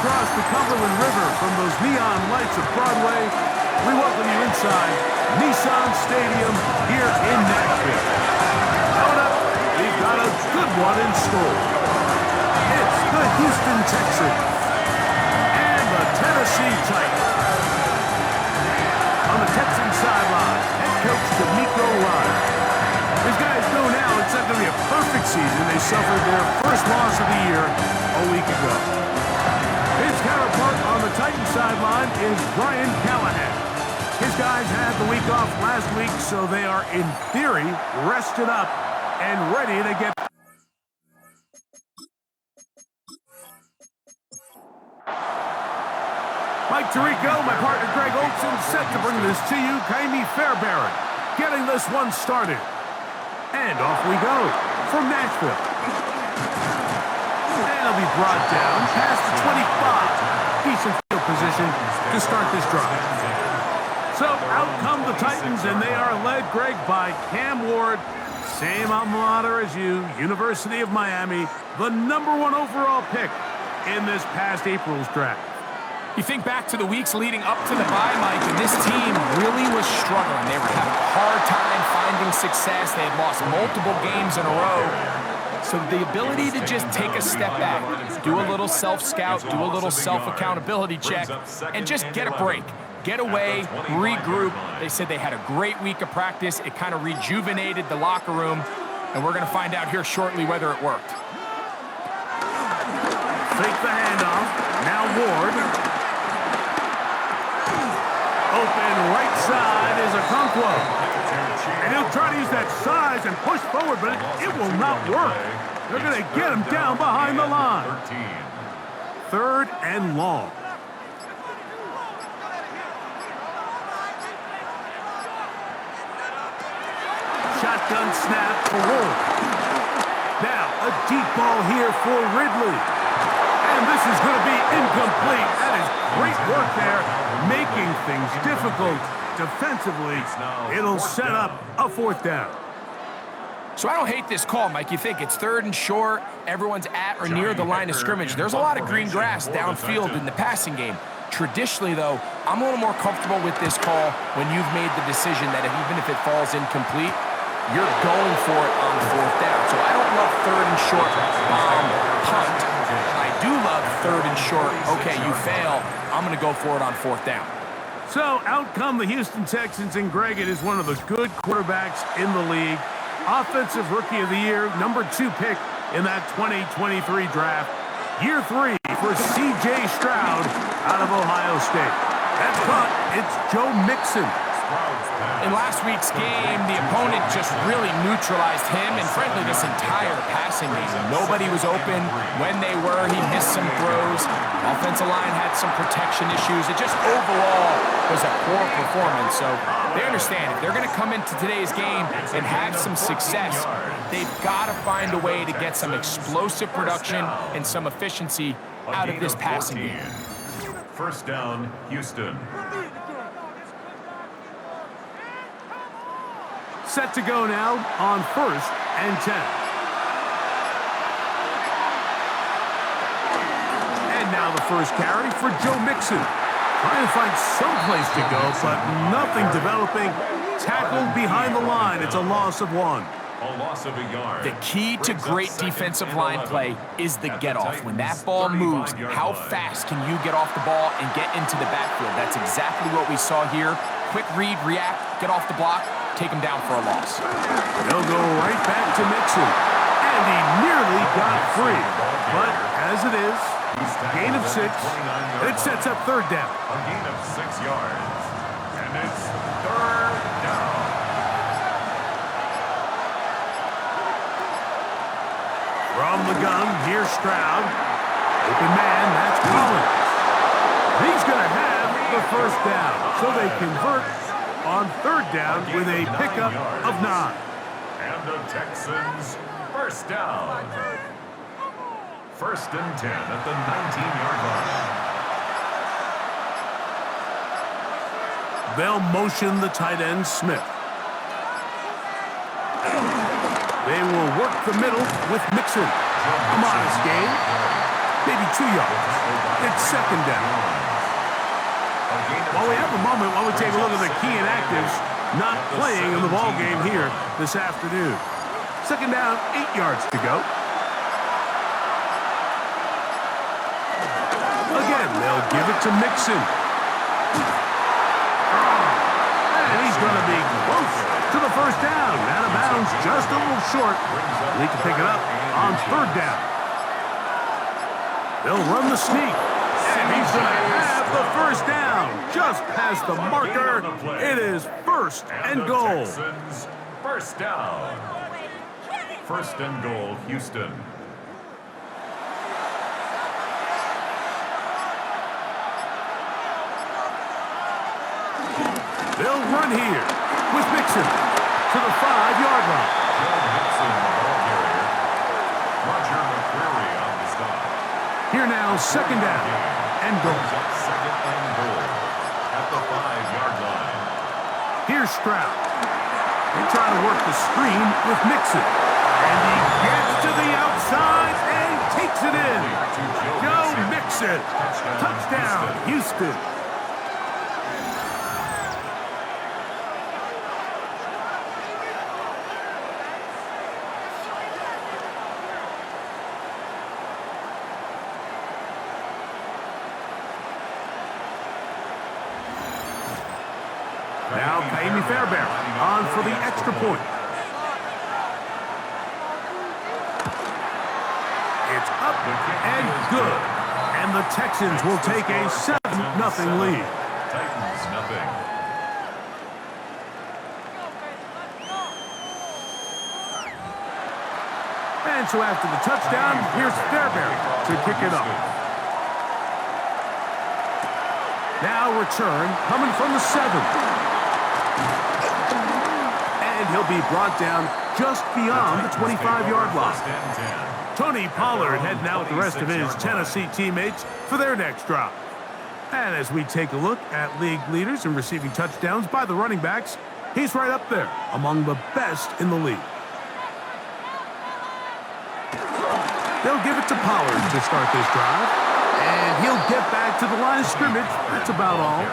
across the Cumberland River from those neon lights of Broadway, we welcome you inside Nissan Stadium here in Nashville. Coming up, we've got a good one in store. It's the Houston Texans and the Tennessee Titans. On the Texans sideline, head coach D'Amico Ryan. These guys know now it's not going to be a perfect season. They suffered their first loss of the year a week ago. His counterpart on the Titans sideline is Brian Callahan. His guys had the week off last week, so they are, in theory, rested up and ready to get... Mike Tirico, my partner Greg Olson, set to bring this to you. Kaimi Fairbairn getting this one started. And off we go from Nashville. And it'll be brought down past the 25. Decent field position to start this drive. So out come the Titans, and they are led, Greg, by Cam Ward. Same alma mater as you, University of Miami. The #1 overall pick in this past April's draft. You think back to the weeks leading up to the bye, Mike, and this team really was struggling. They were having a hard time finding success. They had lost multiple games in a row. So the ability to just take a step back, do a little self-scout, do a little self-accountability check, and just get a break. Get away, regroup. They said they had a great week of practice. It kind of rejuvenated the locker room, and we're going to find out here shortly whether it worked. Fake the handoff. Now Ward. Open right side is Okonkwo. And he'll try to use that size and push forward, but it will not work. They're going to get him down behind the line. 3rd and long. Shotgun snap for Ward. Now a deep ball here for Ridley. And this is going to be incomplete. That is great work there, making things difficult defensively. It'll set up a 4th down. So I don't hate this call, Mike. You think it's 3rd and short, everyone's at or near the line of scrimmage. There's a lot of green grass downfield in the passing game. Traditionally, though, I'm a little more comfortable with this call when you've made the decision that even if it falls incomplete, you're going for it on 4th down. So I don't love 3rd and short bomb punt. I do love 3rd and short. Okay, you fail. I'm going to go for it on 4th down. So out come the Houston Texans, and Greg, it is one of the good quarterbacks in the league. Offensive Rookie of the Year, #2 pick in that 2023 draft. Year 3 for C.J. Stroud out of Ohio State. That's caught. It's Joe Mixon. In last week's game, the opponent just really neutralized him and, frankly, this entire passing game. Nobody was open. When they were, he missed some throws. Offensive line had some protection issues. It just overall was a poor performance. So they understand if they're going to come into today's game and have some success, they've got to find a way to get some explosive production and some efficiency out of this passing game. 1st down, Houston. Set to go now on 1st and 10. And now the first carry for Joe Mixon. Trying to find some place to go, but nothing developing. Tackled behind the line. It's a loss of 1. A loss of a yard. The key to great defensive line play is the get-off. When that ball moves, how fast can you get off the ball and get into the backfield? That's exactly what we saw here. Quick read, react, get off the block, take him down for a loss. They'll go right back to Mixon. And he nearly got free. But as it is, gain of 6. It sets up 3rd down. A gain of 6 yards. And it's 3rd down. From the gun, here's Stroud. Open man, that's Collins. He's going to have the 1st down. So they convert on 3rd down with a pickup of 9. And the Texans 1st down. 1st and 10 at the 19-yard line. They'll motion the tight end, Smith. They will work the middle with Mixon. A modest gain. maybe 2 yards. It's second down. While we have a moment, while we take a look at the key inactives not playing in the ball game here this afternoon. Second down, 8 yards to go. Again, they'll give it to Mixon. And he's going to be close to the first down. Out of bounds, just a little short. Need to pick it up on third down. They'll run the sneak. And he's going to have the first down. Just past the marker. It is first and goal. Texans, first down. First and goal, Houston. They'll run here with Mixon to the 5-yard line. Mixon, the ball carrier. Roger McCreary on the stop. Here now, second down and goal. Second and goal at the 5-yard line. Here's Stroud. They try to work the screen with Mixon. And he gets to the outside and takes it in. Joe Mixon. Touchdown, Houston. Now, Amy Fairbairn on for the extra point. It's up and good. And the Texans will take a 7-0 lead. Titans, nothing. And so after the touchdown, here's Fairbairn to kick it up. Now return coming from the 7. And he'll be brought down just beyond the 25-yard line. Tony Pollard heading out with the rest of his Tennessee teammates for their next drive. And as we take a look at league leaders in receiving touchdowns by the running backs, he's right up there among the best in the league. They'll give it to Pollard to start this drive. And he'll get back to the line of scrimmage. That's about all.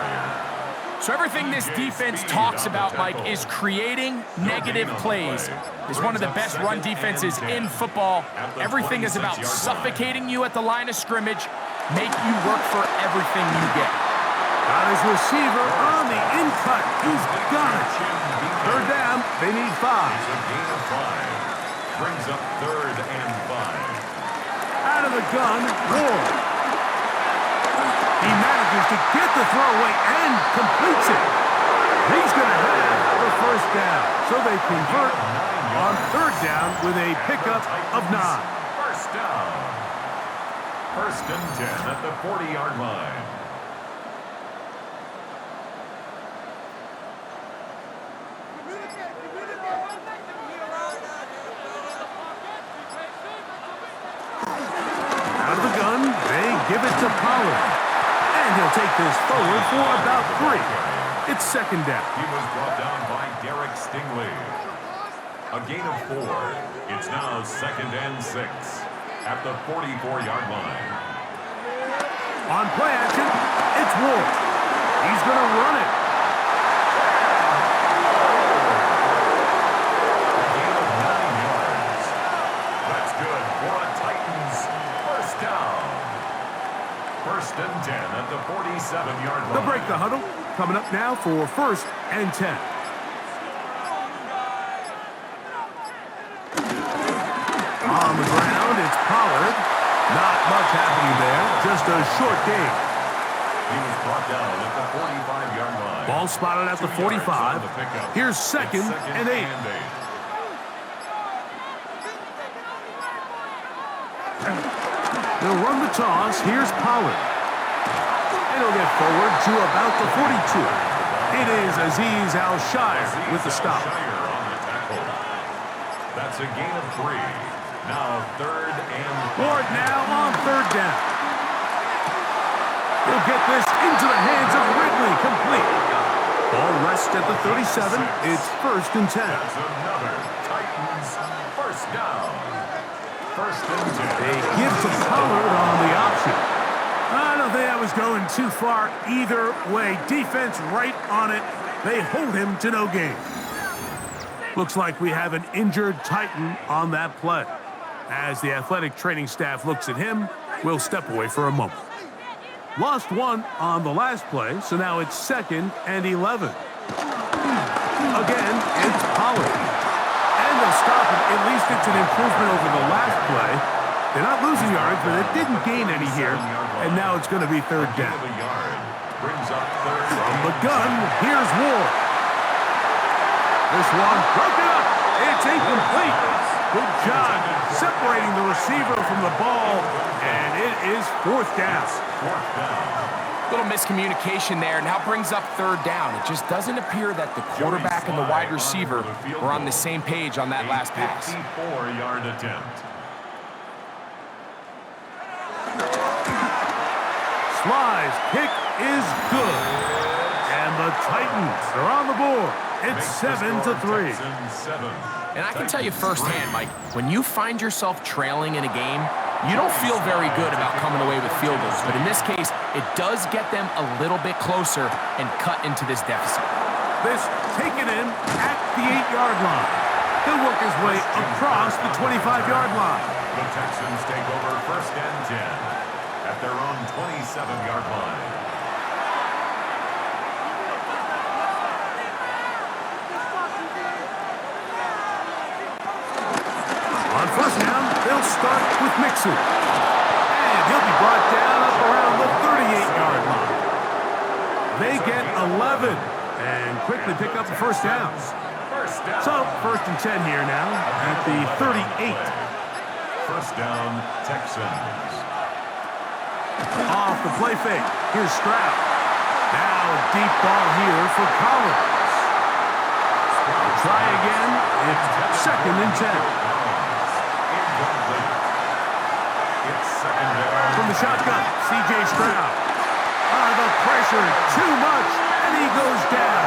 So everything this defense talks about, Mike, is creating negative plays. It's one of the best run defenses in football. Everything is about suffocating you at the line of scrimmage, make you work for everything you get. Got his receiver on the in-cut. He's got it. Third down, they need 5. It's a gain of 5. Brings up third and 5. Out of the gun, Ward. He manages to get the throw away and completes it. He's going to have the first down. So they convert on third down with a pickup of 9. First down. First and 10 at the 40-yard line. Out of the gun, they give it to Pollard. And he'll take this forward for about 3. It's second down. He was brought down by Derek Stingley. A gain of 4. It's now second and 6 at the 44-yard line. On play action, it's Ward. He's going to run it. A gain of 9 yards. That's good for a Titans first down. First and 10 at the 47-yard line. They'll break the huddle. Coming up now for first and 10. On the ground, it's Pollard. Not much happening there. Just a short gain. He was brought down at the 45-yard line. Ball spotted at the 45. Here's second and 8. They'll run the toss. Here's Pollard. And he'll get forward to about the 42. It is Azeez Al-Shire with the stop. That's a gain of 3. Now third and 5. Ward now on third down. He'll get this into the hands of Ridley, complete. Ball rests at the 37. It's first and 10. That's another Titans first down. first and 10. They give to Pollard on the option. I don't think I was going too far either way. Defense right on it. They hold him to no gain. Looks like we have an injured Titan on that play. As the athletic training staff looks at him, we'll step away for a moment. Lost one on the last play, so now it's 2nd and 11. Again, it's Pollard. And they'll stop it. At least it's an improvement over the last play. They're not losing yards, but it didn't gain any here. And now it's going to be 3rd down. Brings up 3rd. From the gun, here's Ward. This one broken up. It's incomplete. Good job separating the receiver from the ball. And it is 4th down. 4th down. Little miscommunication there, now brings up 3rd down. It just doesn't appear that the quarterback and the wide receiver were on the same page on that last pass. 54-yard attempt. Sly's kick is good. And the Titans are on the board. It's 7-3. And I can tell you firsthand, Mike, when you find yourself trailing in a game, you don't feel very good about coming away with field goals. But in this case, it does get them a little bit closer and cut into this deficit. This taken in at the 8-yard line. He'll work his way across the 25-yard line. The Texans take over 1st and 10 at their own 27-yard line. On 1st down, they'll start with Mixon. And he'll be brought down up around the 38-yard line. They get 11 and quickly pick up the 1st down. So, 1st and 10 here now at the 38. 1st down, Texans. Off the play fake. Here's Stroud. Now a deep ball here for Collins. Try again. It's 2nd and 10. From the shotgun, C.J. Stroud. The pressure, too much, and he goes down.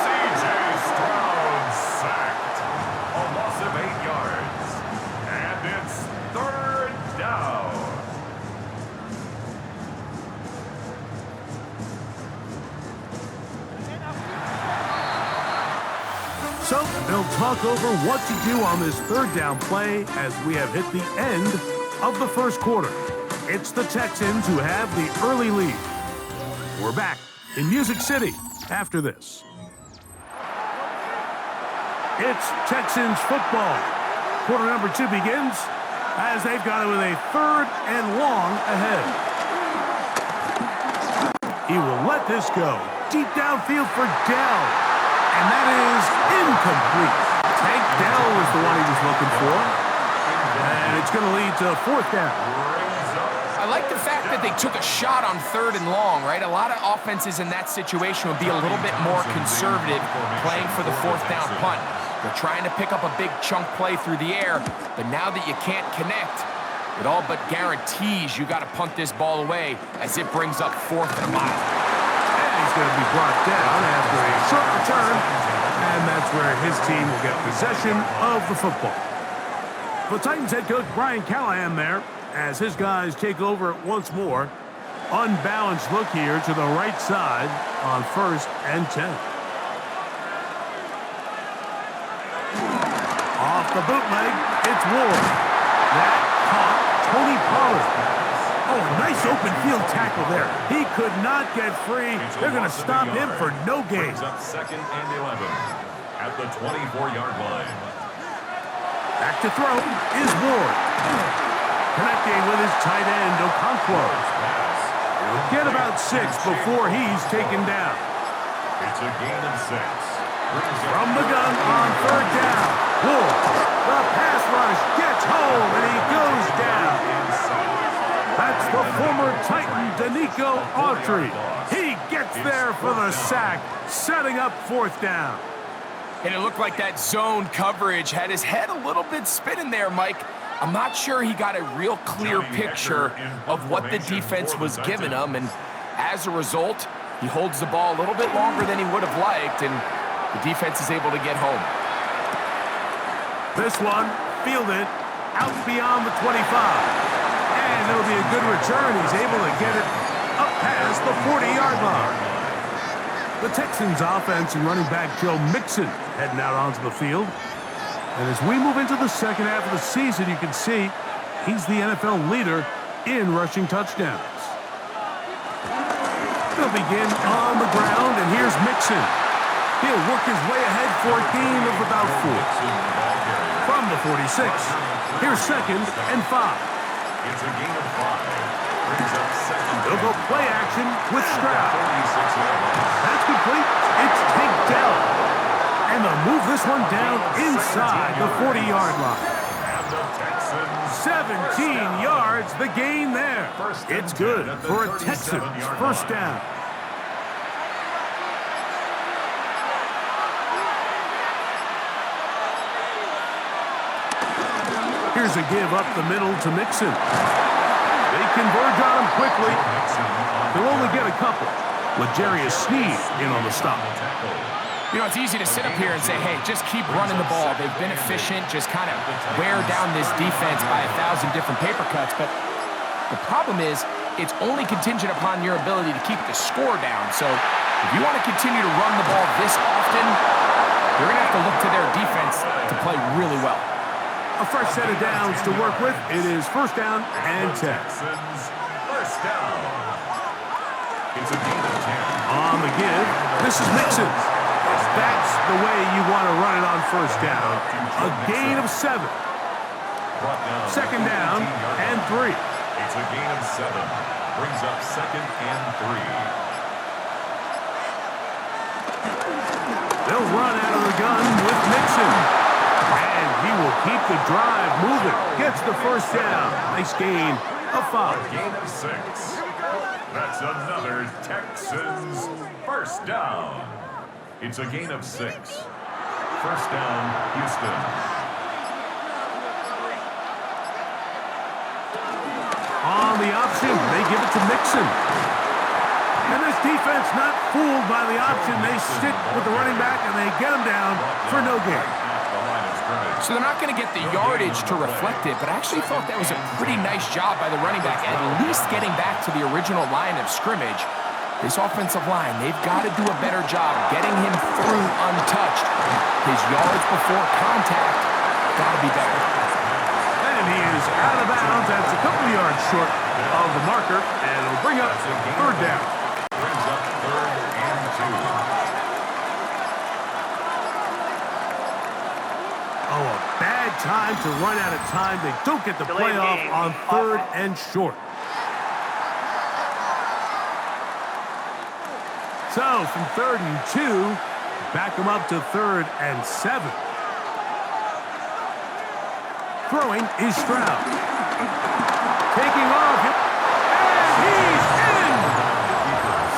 C.J. Stroud sacked. A loss of 8 yards. And it's 3rd down. So they'll talk over what to do on this 3rd down play as we have hit the end of the 1st quarter. It's the Texans who have the early lead. We're back in Music City after this. It's Texans football. Quarter number 2 begins as they've got it with a 3rd and long ahead. He will let this go. Deep downfield for Dell. And that is incomplete. Tank Dell was the one he was looking for. And it's going to lead to 4th down. I like the fact that they took a shot on 3rd and long, right? A lot of offenses in that situation would be a little bit more conservative playing for the 4th down punt. They're trying to pick up a big chunk play through the air, but now that you can't connect, it all but guarantees you got to punt this ball away as it brings up 4th and a mile. And he's going to be brought down after a short return, and that's where his team will get possession of the football. The Titans head coach Brian Callahan there as his guys take over once more. Unbalanced look here to the right side on 1st and 10. Off the bootleg, it's Ward. That caught Tony Pollard. Oh, a nice open field tackle there. He could not get free. They're going to stop him for no gain. Brings up 2nd and 11 at the 24-yard line. Back to throw is Ward. Connecting with his tight end, Okonkwo. He'll get about 6 before he's taken down. It's a gain of 6. From the gun on 3rd down. Ward, the pass rush gets home, and he goes down. That's the former Titan, Danico Autry. He gets there for the sack, setting up 4th down. And it looked like that zone coverage had his head a little bit spinning there, Mike. I'm not sure he got a real clear picture of what the defense was giving him, and as a result, he holds the ball a little bit longer than he would have liked, and the defense is able to get home. This one, fielded out beyond the 25. And it'll be a good return. He's able to get it up past the 40-yard line. The Texans offense and running back Joe Mixon heading out onto the field. And as we move into the second half of the season, you can see he's the NFL leader in rushing touchdowns. They'll begin on the ground, and here's Mixon. He'll work his way ahead for a gain of about 4. From the 46, here's 2nd and 5. It's a gain of 5. Brings up 2nd. They'll go play action with Stroud. That's complete. It's Tank Dell. And they'll move this one down inside the 40-yard line. And the Texans 17 yards, the gain there. It's good for a Texans first down. Here's a give up the middle to Mixon. They converge on him quickly. They'll only get a couple. L'Jarius Sneed in on the stop. You know, it's easy to sit up here and say, hey, just keep running the ball. They've been efficient, just kind of wear down this defense by 1,000 different paper cuts. But the problem is, it's only contingent upon your ability to keep the score down. So if you want to continue to run the ball this often, you're going to have to look to their defense to play really well. A fresh set of downs to work with. It is first down and 10. Texans first down. It's a gain of 10. On the give, this is Mixon. That's the way you want to run it on first down. A gain of 7. Second down and 3. It's a gain of 7. Brings up 2nd and 3. They'll run out of the gun with Mixon. And he will keep the drive moving. Gets the first down. Nice gain of 5. A gain of 6. That's another Texans first down. It's a gain of 6. First down, Houston. On the option, they give it to Mixon. And this defense not fooled by the option. They stick with the running back, and they get him down for no gain. So they're not going to get the yardage to reflect it, but I actually thought that was a pretty nice job by the running back, at least getting back to the original line of scrimmage. This offensive line, they've got to do a better job getting him through untouched. His yards before contact got to be better. And he is out of bounds. That's a couple yards short of the marker, and it'll bring up third down. Brings up 3rd and 2. Oh, a bad time to run out of time. They don't get the playoff on 3rd and short. So, from 3rd and 2, back them up to 3rd and 7. Throwing is Stroud. Taking off, and he's in!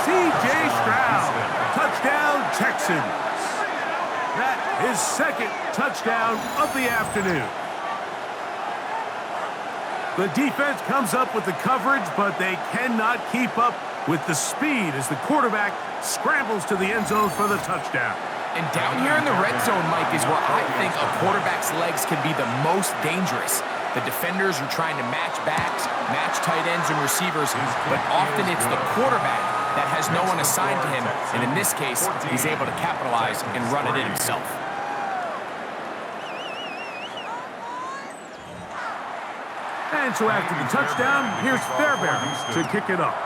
C.J. Stroud, touchdown Texans. That is 2nd touchdown of the afternoon. The defense comes up with the coverage, but they cannot keep up with the speed as the quarterback scrambles to the end zone for the touchdown. And down here in the red zone, Mike, is where I think a quarterback's legs can be the most dangerous. The defenders are trying to match backs, match tight ends and receivers, but often it's the quarterback that has no one assigned to him. And in this case, he's able to capitalize and run it in himself. And so after the touchdown, here's Fairbairn to kick it up.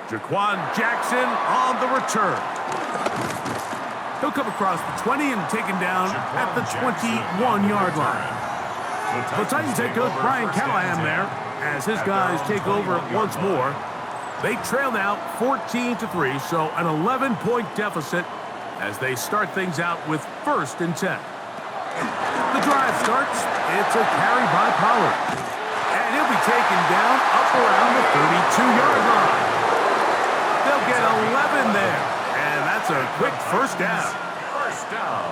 Jaquan Jackson on the return. He'll come across the 20 and taken down at the 21-yard line. The Titans head coach Brian Callahan there as his guys take over once more. They trail now 14-3, so an 11-point deficit as they start things out with 1st and 10. The drive starts. It's a carry by Pollard. And he'll be taken down up around the 32-yard line. They'll get 11 there. And that's a quick first down. First down.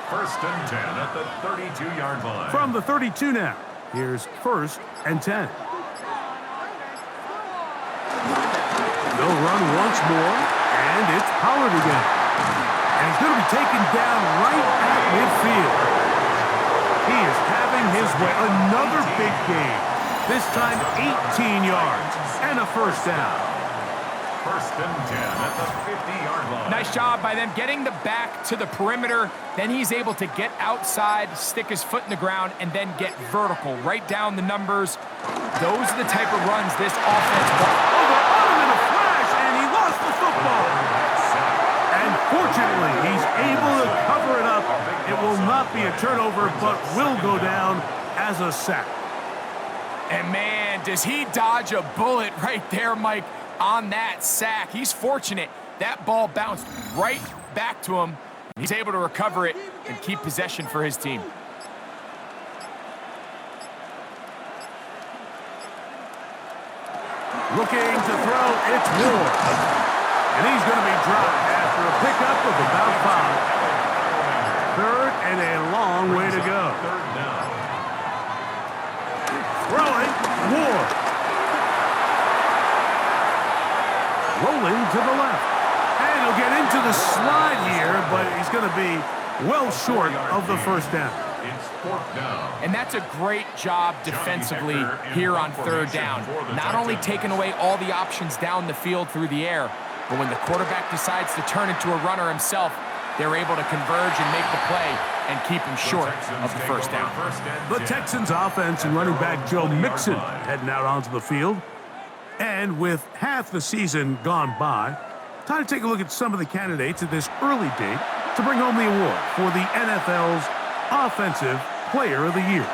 1st and 10 at the 32-yard line. From the 32 now, here's 1st and 10. They'll run once more, and it's Pollard again. And he's going to be taken down right at midfield. way. Another big game. This time 18 yards and a first down. First and 10 at the 50-yard line. Nice job by them getting the back to the perimeter. Then he's able to get outside, stick his foot in the ground, and then get vertical. Right down the numbers. Those are the type of runs this offense wants. Over on him in a flash, and he lost the football. And fortunately, he's able to cover it up. It will not be a turnover, but will go down as a sack. And man, does he dodge a bullet right there, Mike, on that sack. He's fortunate. That ball bounced right back to him. He's able to recover it and keep possession for his team. Looking to throw, it's Ward. And he's going to be dropped after a pickup of about 5. Third and a long way to go. Third down. Throwing, Ward. Rolling to the left. And he'll get into the slide here, but he's going to be well short of the first down. It's fourth down. And that's a great job defensively here on third down. Not only taking away all the options down the field through the air, but when the quarterback decides to turn into a runner himself, they're able to converge and make the play and keep him short of the first down. The Texans offense and running back Joe Mixon heading out onto the field. And with half the season gone by, time to take a look at some of the candidates at this early date to bring home the award for the NFL's Offensive Player of the Year.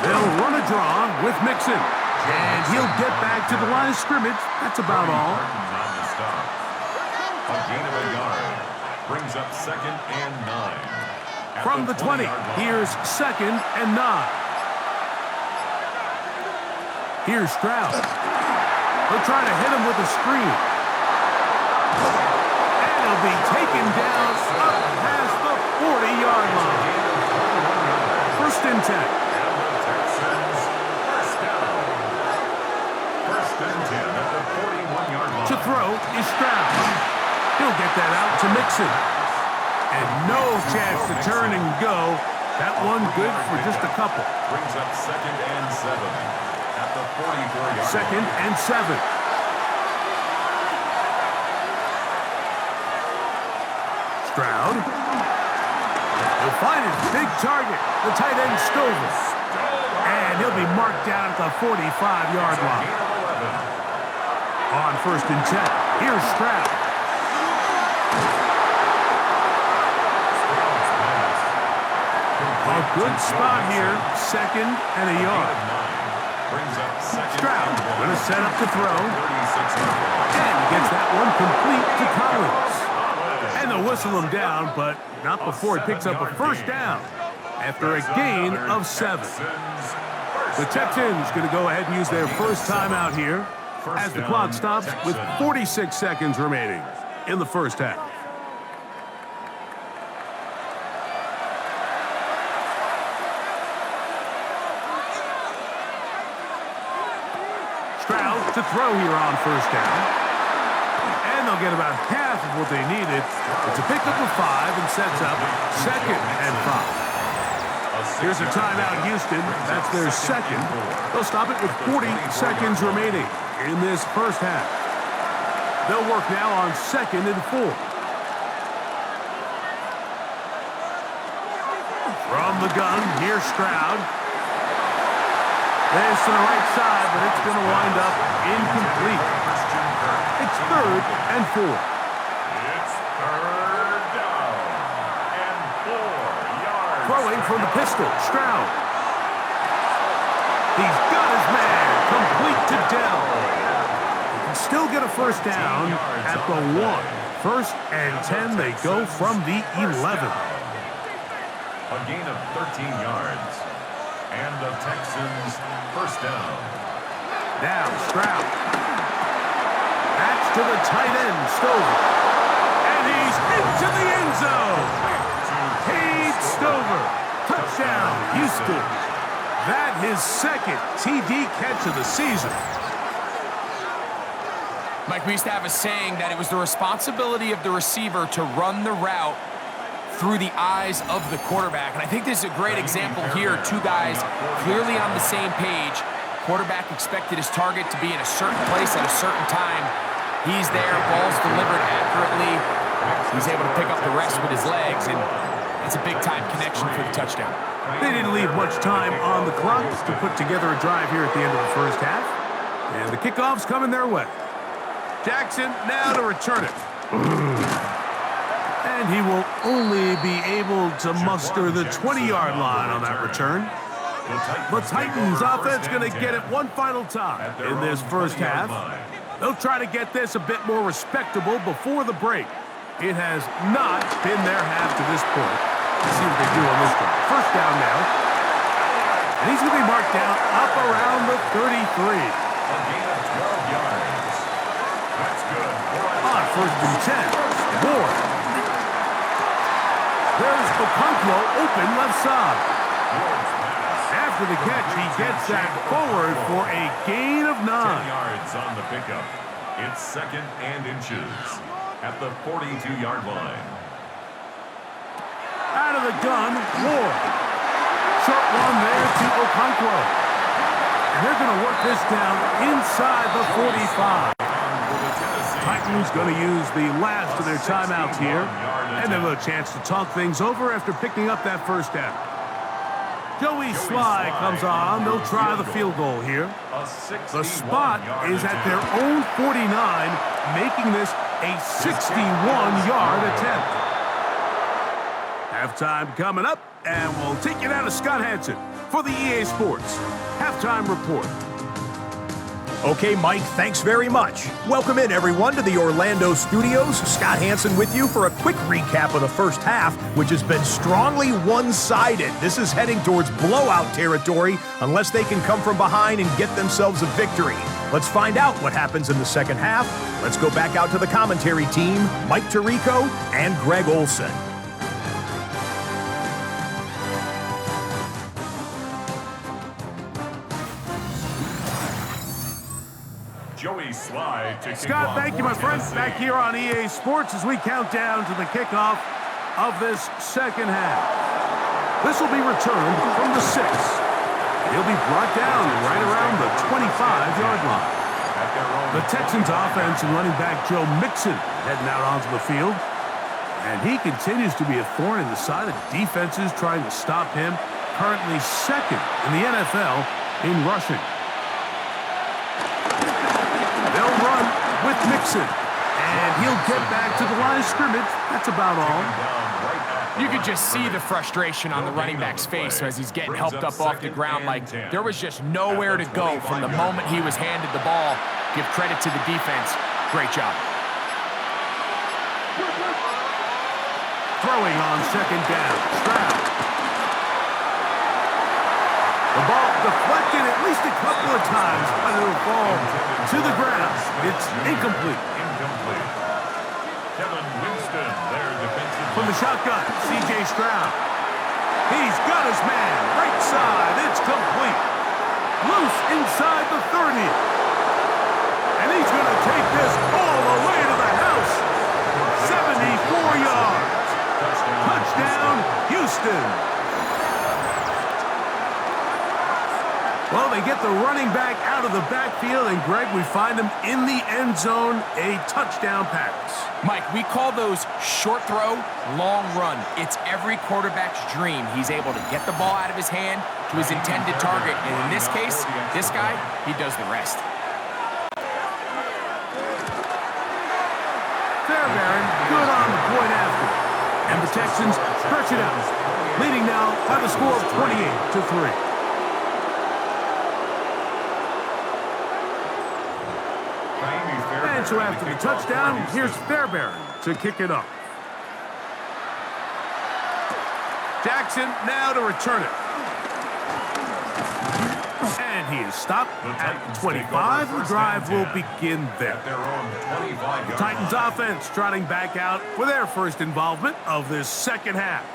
They'll run a draw with Mixon, and he'll get back to the line of scrimmage. That's about all. A gain of a yard brings up second and 9. From the 20, here's second and 9. Here's Stroud. They'll try to hit him with a screen. And he'll be taken down up past the 40-yard line. First and 10. And the Texans first down. First and 10 at the 41-yard line. To throw is Stroud. He'll get that out to Mixon. And no chance to turn and go. That one good for just a couple. Brings up second and 7. At the 44-yard Second and 7. Stroud. He'll find his big target, the tight end Stover. And he'll be marked down at the 45-yard line. On first and 10, here's Stroud. A good spot here, second and a yard. Stroud going to set up to throw. And he gets that one complete to Collins. And they'll whistle him down, but not before he picks up a first down after a gain of 7. The Texans going to go ahead and use their first timeout here as the clock stops with 46 seconds remaining in the first half. Stroud to throw here on first down. And they'll get about half of what they needed. It's a pickup of 5 and sets up second and 5. Here's a timeout, Houston. That's their second. They'll stop it with 40 seconds remaining in this first half. They'll work now on second and 4. From the gun, here's Stroud. This to the right side, but it's going to wind up incomplete. It's third and 4. It's third down and 4 yards. Throwing from the pistol, Stroud. He's got his man, complete to Dell. He can still get a first down at the 1. First and 10, they go from the 11. A gain of 13 yards. And the Texans first down. Now Stroud. That's to the tight end, Stover. And he's into the end zone. Cade Stover. Touchdown, Houston. That his second TD catch of the season. Mike, we used to have a saying that it was the responsibility of the receiver to run the route through the eyes of the quarterback. And I think this is a great example here. Two guys clearly on the same page. Quarterback expected his target to be in a certain place at a certain time. He's there, ball's delivered accurately. He's able to pick up the rest with his legs, and that's a big-time connection for the touchdown. They didn't leave much time on the clock to put together a drive here at the end of the first half. And the kickoff's coming their way. Jackson now to return it. And he will only be able to muster the 20-yard line on that return. The Titans offense going to get it one final time in this first half. They'll try to get this a bit more respectable before the break. It has not been their half to this point. Let's see what they do on this one. First down now. And he's going to be marked down up around the 33. A gain of 12 yards. That's good. On first and 10. Ward. There's Okonkwo open left side. After the catch, he gets that forward for a gain of 9. 10 yards on the pickup. It's second and inches at the 42-yard line. Out of the gun, Ward. Short one there to Okonkwo. And they're going to work this down inside the 45. Titans going to use the last of their timeouts here. And they'll have a chance to talk things over after picking up that first down. Joey Sly comes on. They'll try the field goal here. The spot is at their own 49, making this a 61-yard attempt. Halftime coming up, and we'll take you down to Scott Hansen for the EA Sports Halftime Report. Okay, Mike, thanks very much. Welcome in, everyone, to the Orlando studios. Scott Hansen with you for a quick recap of the first half, which has been strongly one-sided. This is heading towards blowout territory unless they can come from behind and get themselves a victory. Let's find out what happens in the second half. Let's go back out to the commentary team, Mike Tirico and Greg Olson. Joey Sly to Scott, thank you, my friend. Back here on EA Sports as we count down to the kickoff of this second half. This will be returned from the 6. He'll be brought down right around the 25-yard line. The Texans offense and running back Joe Mixon heading out onto the field. And he continues to be a thorn in the side of defenses trying to stop him. Currently second in the NFL in rushing. They'll run with Mixon, and he'll get back to the line of scrimmage. That's about all. You could just see the frustration on the running back's face as he's getting helped up off the ground. Like there was just nowhere to go from the moment he was handed the ball. Give credit to the defense. Great job. Throwing on second down. Stroud. The ball deflected at least a couple of times, but it'll fall to the ground. It's incomplete. Kevin Winston, their defensive. From the shotgun, C.J. Stroud. He's got his man. Right side. It's complete. Loose inside the 30. And he's going to take this all the way to the house. 74 yards. Touchdown, Houston. Well, they get the running back out of the backfield, and Greg, we find him in the end zone, a touchdown pass. Mike, we call those short throw, long run. It's every quarterback's dream. He's able to get the ball out of his hand to his intended target, and in this case, this guy, he does the rest. Fairbairn, good on the point after. And the Texans stretch it out, leading now by the score of 28-3. And so after the touchdown, here's Fairbairn to kick it off. Jackson now to return it. And he is stopped at 25. The drive will begin there. The Titans offense trotting back out for their first involvement of this second half.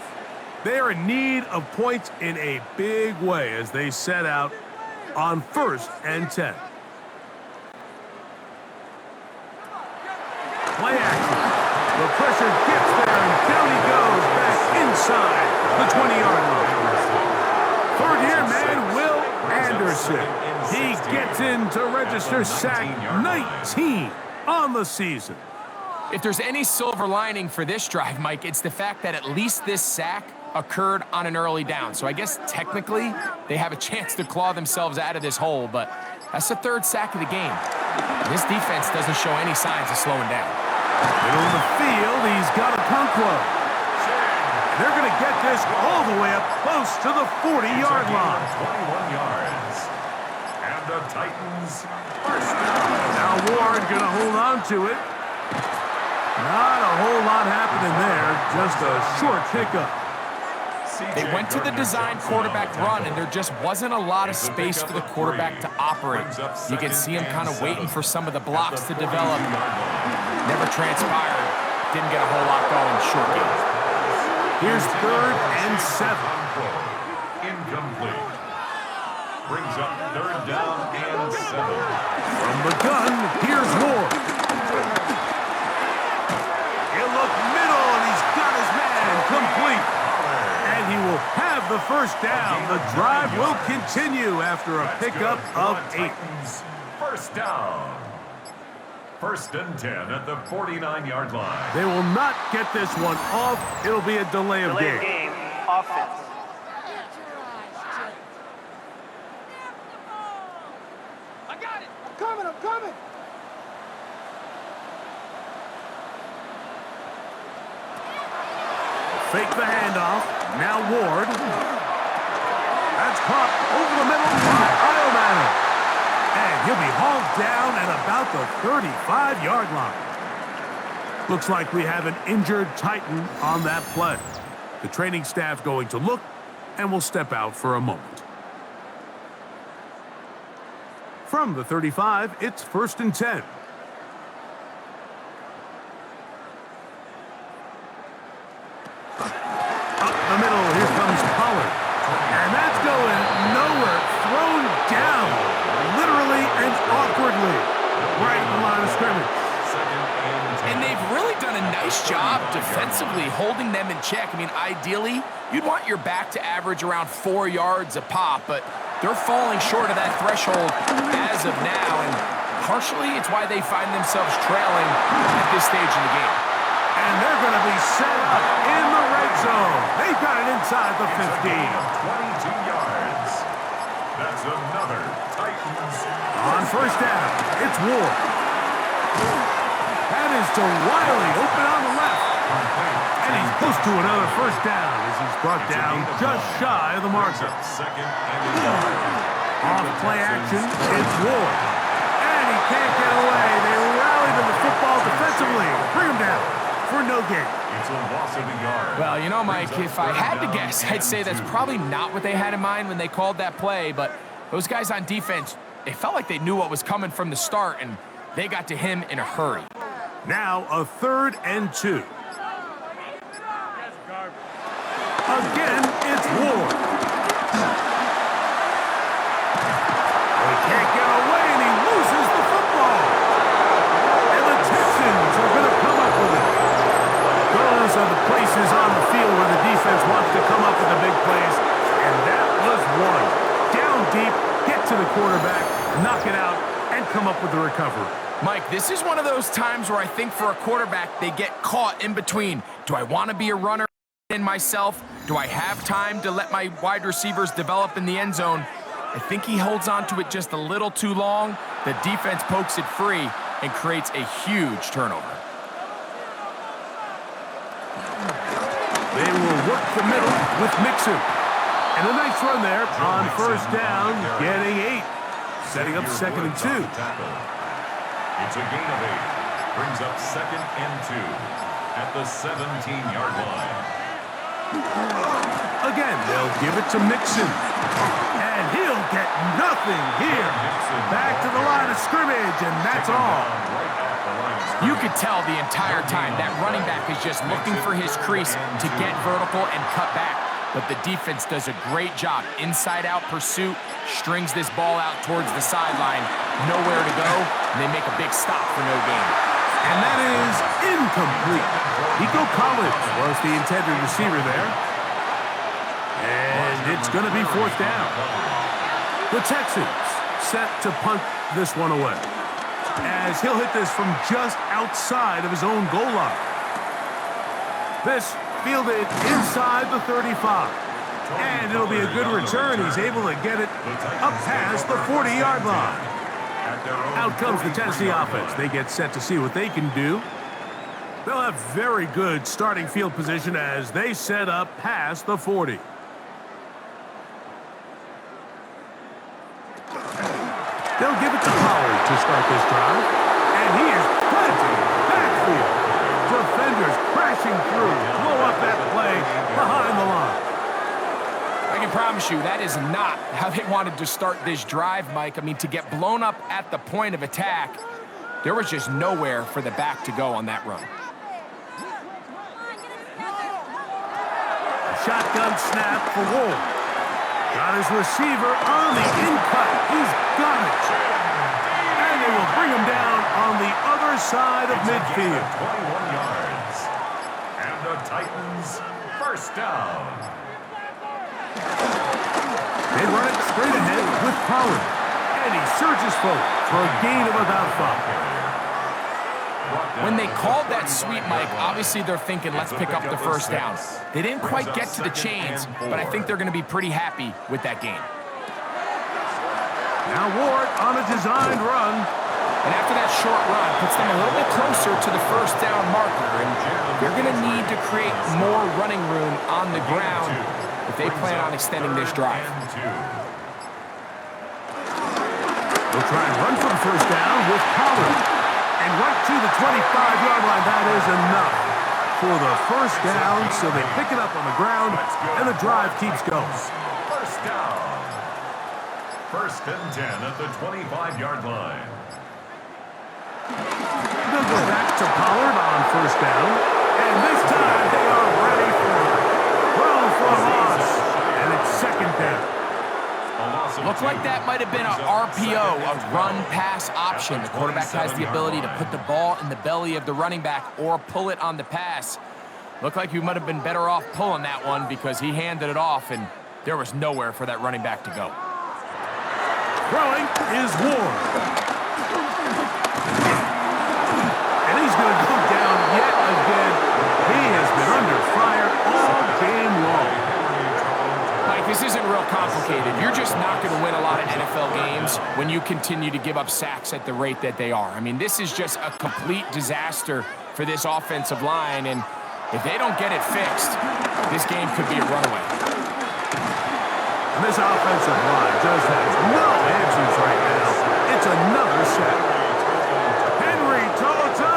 They are in need of points in a big way as they set out on 1st and 10. Play action. The pressure gets there, and down he goes back 6. He gets in to register sack 19 on the season. If there's any silver lining for this drive, Mike, it's the fact that at least this sack occurred on an early down. So I guess technically they have a chance to claw themselves out of this hole, but that's the 3rd sack of the game. This defense doesn't show any signs of slowing down. Middle of the field, he's got a Conquo. They're going to get this all the way up close to the 40-yard line. 21 yards. And the Titans first down. Now Ward going to hold on to it. Not a whole lot happening there, just a short pickup. They went to the design quarterback run, and there just wasn't a lot of space for the quarterback to operate. You can see him kind of waiting for some of the blocks to develop. Never transpired. Didn't get a whole lot going short game. Here's 3rd and 7. Incomplete. Brings up 3rd down and 7. From the gun, here's Ward. He'll look middle, and he's got his man complete. And he will have the first down. The drive will continue after a pickup of 8. First down. 1st and 10 at the 49-yard line. They will not get this one off. It'll be a delay of game. Offense. I got it. I'm coming. Fake the handoff. Now Ward. That's caught over the middle by Iomanner. And he'll be hauled down at about the 35-yard line. Looks like we have an injured Titan on that play. The training staff going to look and will step out for a moment. From the 35, it's 1st and 10. Up the middle, here comes Pollard. And that's going nowhere. Thrown down, literally and awkwardly, right at the line of scrimmage. And they've really done a nice job defensively holding them in check. I mean, ideally, you'd want your back to average around 4 yards a pop, but they're falling short of that threshold as of now, and partially it's why they find themselves trailing at this stage in the game. And they're going to be set up in the red zone. They've got it inside the 15. 22 yards. That's another Titans. On 1st down, it's Ward. That is to Wiley, open on the left. And he's close to another 1st down as he's brought down just shy of the marker. 2nd and 11. Off play action, it's Ward. And he can't get away. They rallied to the football defensively. Bring him down for no gain. It's a loss of a yard. Well, you know, Mike, if I had to guess, I'd say that's probably not what they had in mind when they called that play, but those guys on defense, they felt like they knew what was coming from the start, and they got to him in a hurry. Now a 3rd and 2. Again, it's Ward. He can't get away, and he loses the football. And the Texans are going to come up with it. Those are the places on the field where the defense wants to come up with the big plays. And that was one. Down deep, get to the quarterback, knock it out, and come up with the recovery. Mike, this is one of those times where I think for a quarterback, they get caught in between. Do I want to be a runner in myself? Do I have time to let my wide receivers develop in the end zone? I think he holds on to it just a little too long. The defense pokes it free and creates a huge turnover. They will work the middle with Mixon. And a nice run there on 1st down, getting 8. Setting up 2nd and 2. It's a gain of 8. Brings up 2nd and 2 at the 17-yard line. Again, they'll give it to Mixon. And he'll get nothing here. Back to the line of scrimmage, and that's all. You could tell the entire time that running back is just looking for his crease to get vertical and cut back. But the defense does a great job. Inside-out pursuit, strings this ball out towards the sideline. Nowhere to go, and they make a big stop for no gain. And that is incomplete. Nico Collins was the intended receiver there. And it's going to be 4th down. The Texans set to punt this one away, as he'll hit this from just outside of his own goal line. This fielded inside the 35. And it'll be a good return. He's able to get it up past the 40-yard line. Out comes the Tennessee offense. They get set to see what they can do. They'll have very good starting field position as they set up past the 40. They'll give it to Pollard to start this drive. And he is planting backfield. Defenders crashing through. Blow up that play behind the line. I can promise you that is not how they wanted to start this drive, Mike. I mean, to get blown up at the point of attack, there was just nowhere for the back to go on that run. Shotgun snap for Wolf. Got his receiver on the in-cut. He's got it. And they will bring him down on the other side of midfield. 21 yards. And the Titans first down. They run it straight ahead with Pollard. And he surges forward for a gain of about 5. When they called that sweep, Mike, obviously they're thinking, let's pick up the first down. They didn't quite get to the chains, but I think they're going to be pretty happy with that game. Now Ward on a designed run. And after that short run, puts them a little bit closer to the first down marker. And they're going to need to create more running room on the ground if they plan on extending this drive. They'll try and run for the first down with Pollard. And right to the 25-yard line, that is enough for the first down. So they pick it up on the ground, and the drive keeps going. First down. First and 10 at the 25-yard line. They'll go back to Pollard on first down. And this time they are ready for it. Throw for a loss. And it's second down. Looked like that might have been an RPO, a run-pass option. The quarterback has the ability to put the ball in the belly of the running back or pull it on the pass. Looked like you might have been better off pulling that one because he handed it off, and there was nowhere for that running back to go. Throwing is Ward. And he's going to go down yet again. He has been under fire all game long. Mike, this isn't real complicated. You're just not going to win a lot of NFL games when you continue to give up sacks at the rate that they are. I mean, this is just a complete disaster for this offensive line, and if they don't get it fixed, this game could be a runaway. And this offensive line just has no answers right now. It's another sack. Henry Toto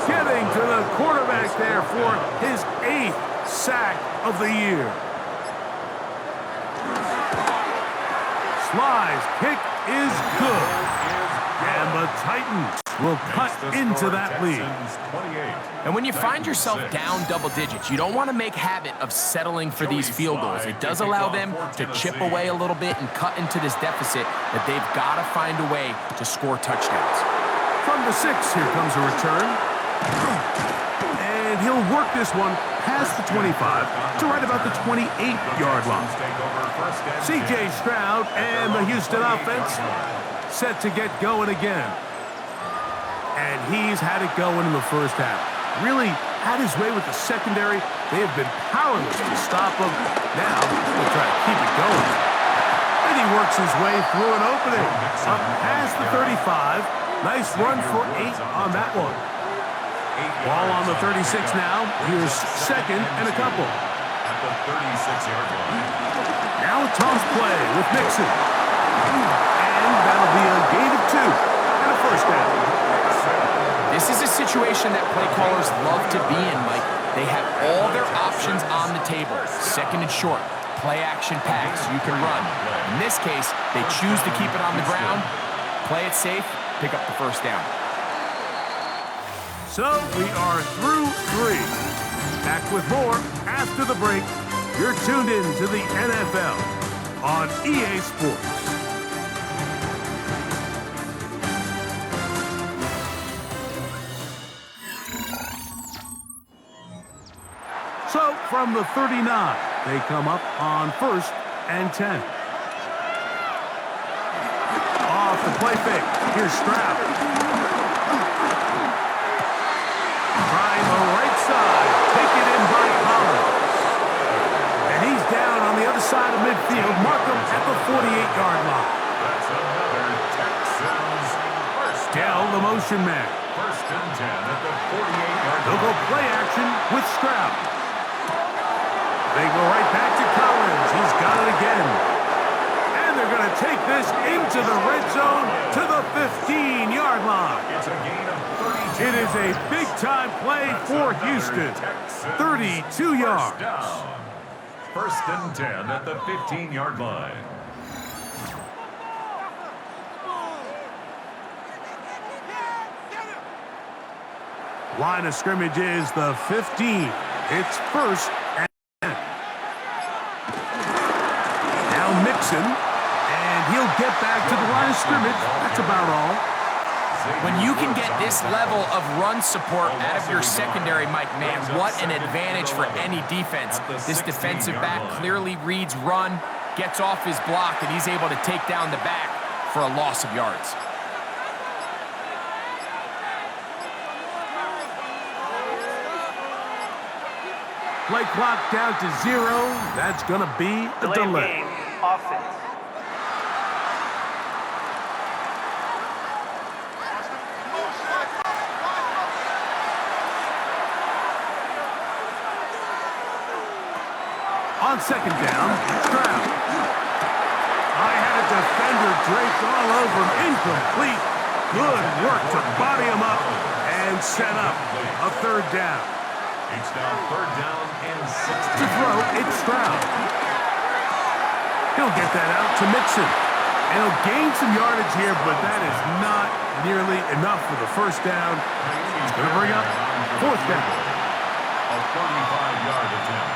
getting to the quarterback there for his 8th sack of the year. Sly's kick is good. And the Titans will cut into that lead. And when you find yourself down double digits, you don't want to make habit of settling for these field goals. It does allow them to chip away a little bit and cut into this deficit, but they've got to find a way to score touchdowns. From the 6, here comes a return. And he'll work this one past the 25 to right about the 28-yard line. C.J. Stroud and the Houston offense set to get going again. And he's had it going in the first half. Really had his way with the secondary. They have been powerless to stop him. Now they'll try to keep it going. And he works his way through an opening. Up past the 35. Nice run for 8 on that one. Ball on the 36 now. Here's second and a couple. At the 36-yard line. Now a toss play with Mixon. And that'll be a gain of 2 and a first down. This is a situation that play callers love to be in, Mike. They have all their options on the table. Second and short, play action pass, you can run. In this case, they choose to keep it on the ground, play it safe, pick up the first down. So we are through 3. Back with more after the break. You're tuned in to the NFL on EA Sports. So from the 39, they come up on 1st and 10. off the play fake. Here's Stroud. Trying the right side. Taken in by Collins. And he's down on the other side of midfield. Mark him at the 48-yard line. That's another Texans first Dell, the motion man. First and 10 at the 48-yard They'll go play action with Stroud. They go right back to Collins. He's got it again. And they're going to take this into the red zone to the 15-yard line. It's a gain of 32. It is a big-time play for Houston. 32 yards. Down. First and 10 at the 15-yard line. Line of scrimmage is the 15. It's first and 10. Now Mixon, and he'll get back to the line of scrimmage. That's about all. When you can get this level of run support out of your secondary, Mike, man, what an advantage for any defense. This defensive back clearly reads run, gets off his block, and he's able to take down the back for a loss of yards. Play clock down to 0. That's going to be a delay. Game. Offense. On second down, Stroud. I had a defender draped all over him. Incomplete. Good work to body him up and set up a third down. It's now third down and 16. To throw, it's Stroud. He'll get that out to Mixon. And he'll gain some yardage here, but that is not nearly enough for the first down. He's going to bring up fourth down. A 35-yard attempt.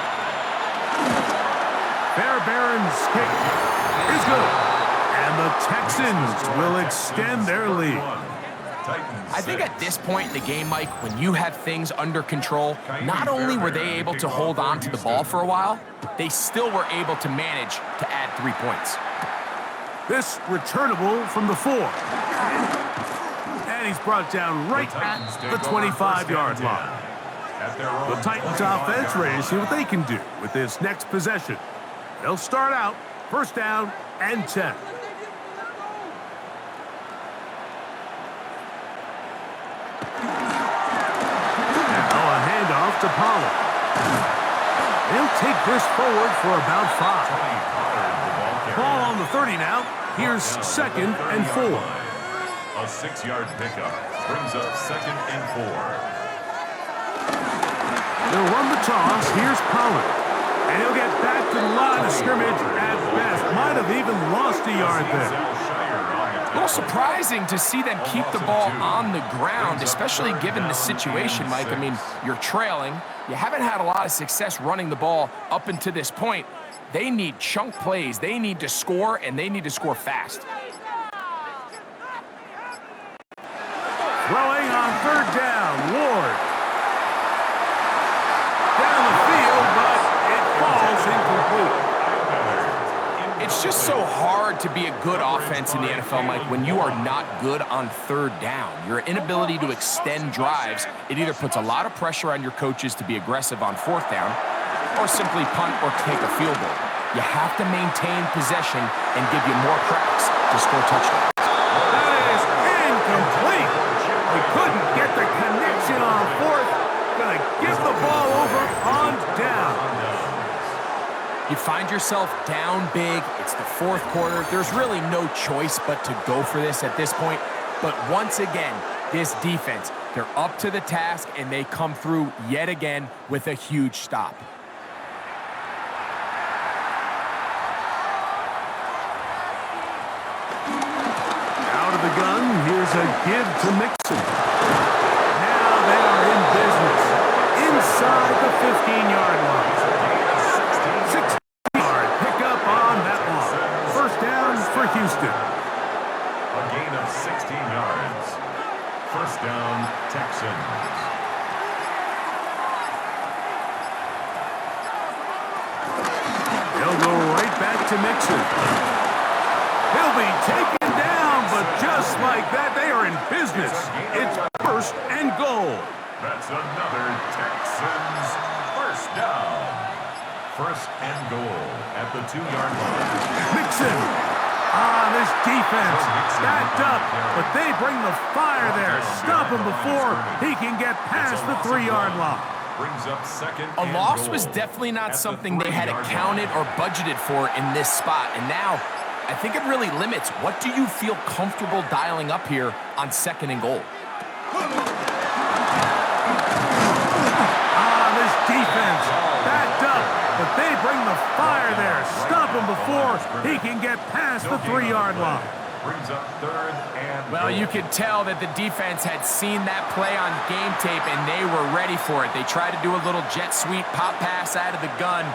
Fairbairn's kick is good. And the Texans will extend their lead. I think at this point in the game, Mike, when you have things under control, not only were they able to hold on to the ball for a while, they still were able to manage to add 3 points. This returnable from the 4. And he's brought down right at the 25-yard line. The Titans offense ready to see what they can do with this next possession. They'll start out first down and 10. To Pollard. He'll take this forward for about 5. Ball on the 30 now. Here's second and 4. A 6-yard pickup brings up second and 4. They'll run the toss. Here's Pollard. And he'll get back to the line of scrimmage at best. Might have even lost a yard there. A little surprising to see them keep the ball on the ground, especially given the situation, Mike. I mean, you're trailing. You haven't had a lot of success running the ball up until this point. They need chunk plays. They need to score, and they need to score fast. Throwing on third down, Ward. Down the field, but it falls incomplete. It's just so hard to be a good offense in the NFL, Mike, when you are not good on third down. Your inability to extend drives, it either puts a lot of pressure on your coaches to be aggressive on fourth down or simply punt or take a field goal. You have to maintain possession and give you more cracks to score touchdowns. That is incomplete. They couldn't get the connection on fourth. Gonna give the ball over on down. You find yourself down big. It's the fourth quarter. There's really no choice but to go for this at this point. But once again, this defense, they're up to the task, and they come through yet again with a huge stop. Out of the gun, here's a give to Mixon. Now they are in business. Inside the 15-yard line. 6-yard pickup on that one. First down for Houston. A gain of 16 yards. First down, Texans. They'll go right back to Mixon. He'll be taken down, but like that, they are in business. It's first and goal. That's another Texans first down. First and goal at the 2-yard line. Mixon. This defense backed up, but they bring the fire there. Stop him before he can get past the 3-yard line. Brings up second. A loss was definitely not something they had accounted or budgeted for in this spot. And now, I think it really limits what do you feel comfortable dialing up here on second and goal. This defense backed up, but they bring the fire there. Stop him before he can get past the 3-yard line. Brings up third and Well, goal. you could tell that the defense had seen that play on game tape, and they were ready for it. They tried to do a little jet sweep pop pass out of the gun.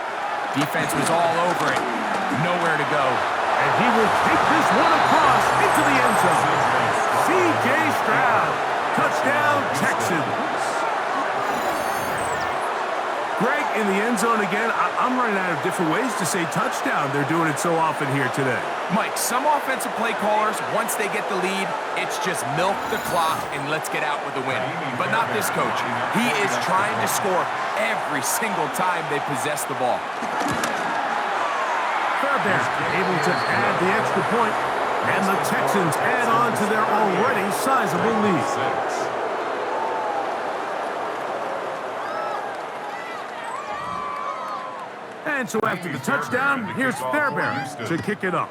Defense was all over it. Nowhere to go. And he will take this one across into the end zone. C.J. Stroud. Touchdown, Texans. Greg, in the end zone again, I'm running out of different ways to say touchdown. They're doing it so often here today. Mike, some offensive play callers, once they get the lead, it's just milk the clock and let's get out with a win. But not this coach. He is trying to score every single time they possess the ball. Fairbairn able to add the extra point, and the Texans add on to their already sizable lead. And so after the touchdown, here's Fairbairn to kick it up.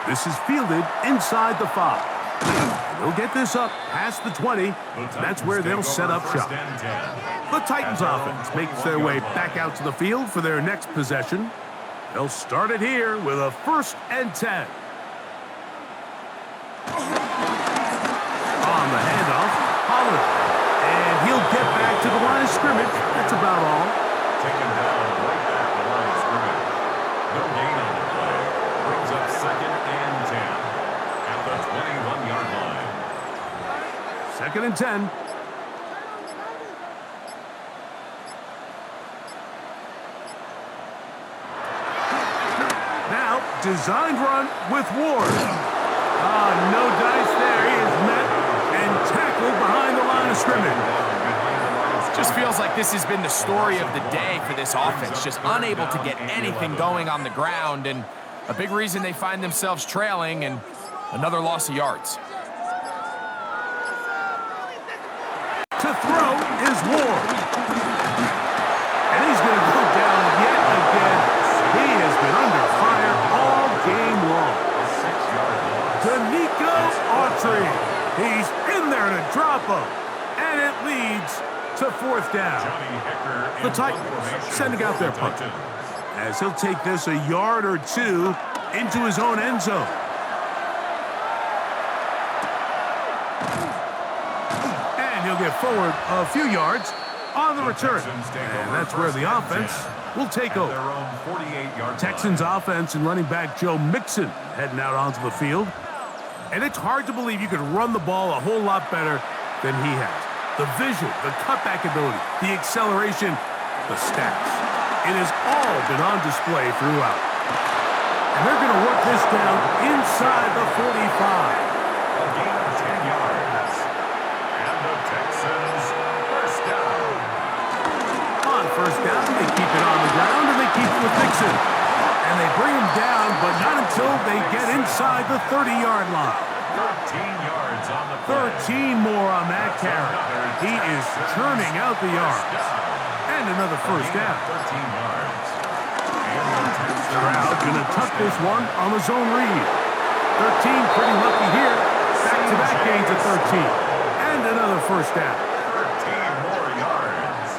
This is fielded inside the 5. They'll get this up past the 20. That's where they'll set up shop. The Titans offense makes their way back out to the field for their next possession. They'll start it here with a 1st and 10. On the handoff, Holland. And he'll get back to the line of scrimmage. That's about all. Taken down right at the line of scrimmage. No gain on the play. Brings up second and 10 at the 21-yard line. 2nd and 10. Now, designed run with Ward. No dice there. He is met and tackled behind the line of scrimmage. Just feels like this has been the story of the day for this offense. Just unable to get anything going on the ground, and a big reason they find themselves trailing and another loss of yards. To throw is Ward. And he's going to go down yet again. He has been under fire all game long. Danico Autry. He's in there to drop him. And it leads to 4th down. The Titans sending out their punt, as he'll take this a yard or two into his own end zone. And he'll get forward a few yards on the return. And that's where the offense will take over. Texans offense and running back Joe Mixon heading out onto the field. And it's hard to believe you could run the ball a whole lot better than he has. The vision, the cutback ability, the acceleration, the stats. It has all been on display throughout. And they're going to work this down inside the 45. A gain of 10 yards. And the Texans first down. On 1st down, they keep it on the ground and they keep it with Mixon. And they bring him down, but not until they get inside the 30-yard line. 13 yards on the play. 13 more on that carry. He is churning out the yards. And another 1st down. 13 yards. Stroud going to tuck this one on the zone read. 13 pretty lucky here. Back-to-back gains at 13. And another 1st down. 13 more yards.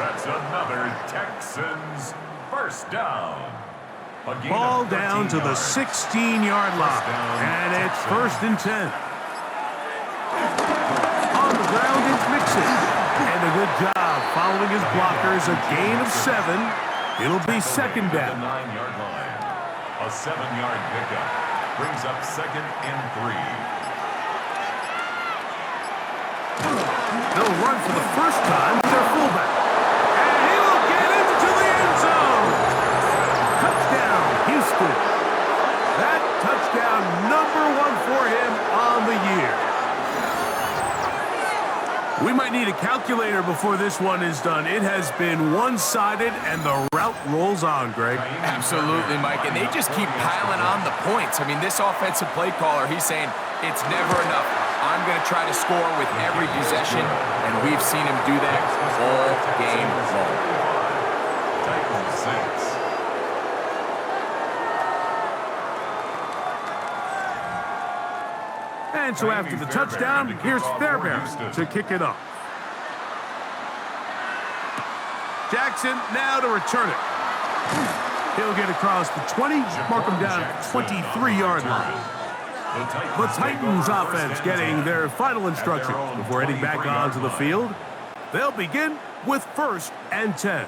That's another Texans first down. Ball down to the 16-yard line. And it's 1st and 10. On the ground, it's Mixon. And a good job following his blockers. A gain of 7. It'll be 2nd down. The 9-yard line. A 7-yard pickup. Brings up 2nd and 3. They'll run for the first time with their fullback. And he will get into the end zone. Touchdown, Houston. That touchdown before this one is done. It has been one-sided, and the route rolls on, Greg. Absolutely, Mike, and they just keep piling on the points. I mean, this offensive play caller, he's saying, it's never enough. I'm going to try to score with every possession, and we've seen him do that all game long. Titans 6. And so after the touchdown, here's Fairbairn to kick it off. Jackson now to return it. He'll get across the 20, mark him down at the 23-yard line. The Titans offense getting their final instructions before heading back onto the field. They'll begin with 1st and 10.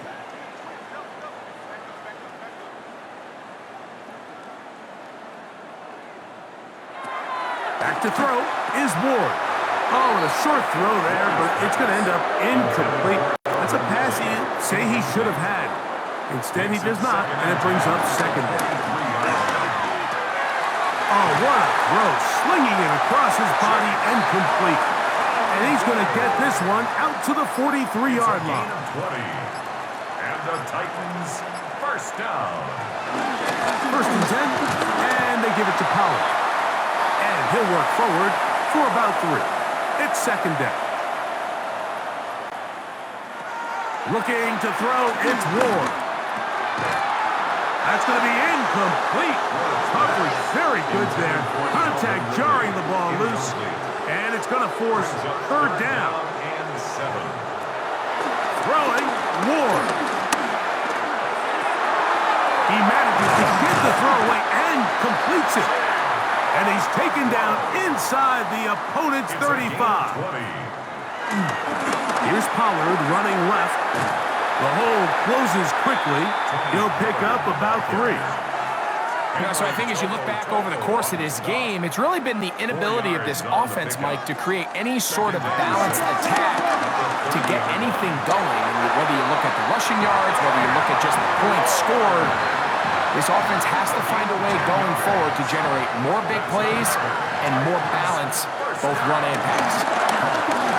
Back to throw is Ward. Oh, and a short throw there, but it's going to end up incomplete. That's a pass he'd say he should have had. Instead, he does not, and it brings up 2nd down. Oh, what a throw. Slinging it across his body and complete. And he's going to get this one out to the 43-yard line. 20. And the Titans 1st down. 1st and 10, and they give it to Powell. And he'll work forward for about 3. It's 2nd down. Looking to throw, it's Ward. That's going to be incomplete. Coverage very good there. Contact jarring the ball loose. And it's going to force 3rd down. And 7. Throwing, Ward. He manages to get the throw away and completes it. And he's taken down inside the opponent's 35. Here's Pollard running left. The hole closes quickly. He'll pick up about 3. You know, so I think as you look back over the course of this game, it's really been the inability of this offense, Mike, to create any sort of balanced attack to get anything going. And whether you look at the rushing yards, whether you look at just the points scored, this offense has to find a way going forward to generate more big plays and more balance, both run and pass.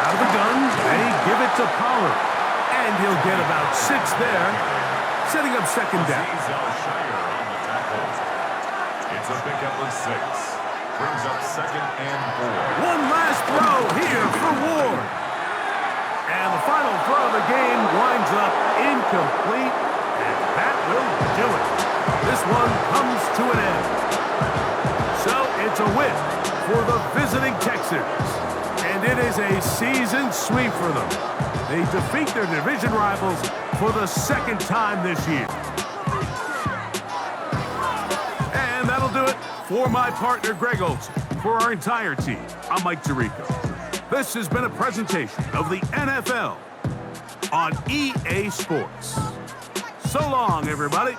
Out of the gun, they give it to Pollard. And he'll get about 6 there, setting up 2nd down. It's a pickup of 6. Brings up 2nd and 4. One last throw here for Ward. And the final throw of the game winds up incomplete. And that will do it. This one comes to an end. So it's a win for the visiting Texans. And it is a season sweep for them. They defeat their division rivals for the 2nd time this year. And that'll do it for my partner, Greg Olson. For our entire team, I'm Mike Tirico. This has been a presentation of the NFL on EA Sports. So long, everybody.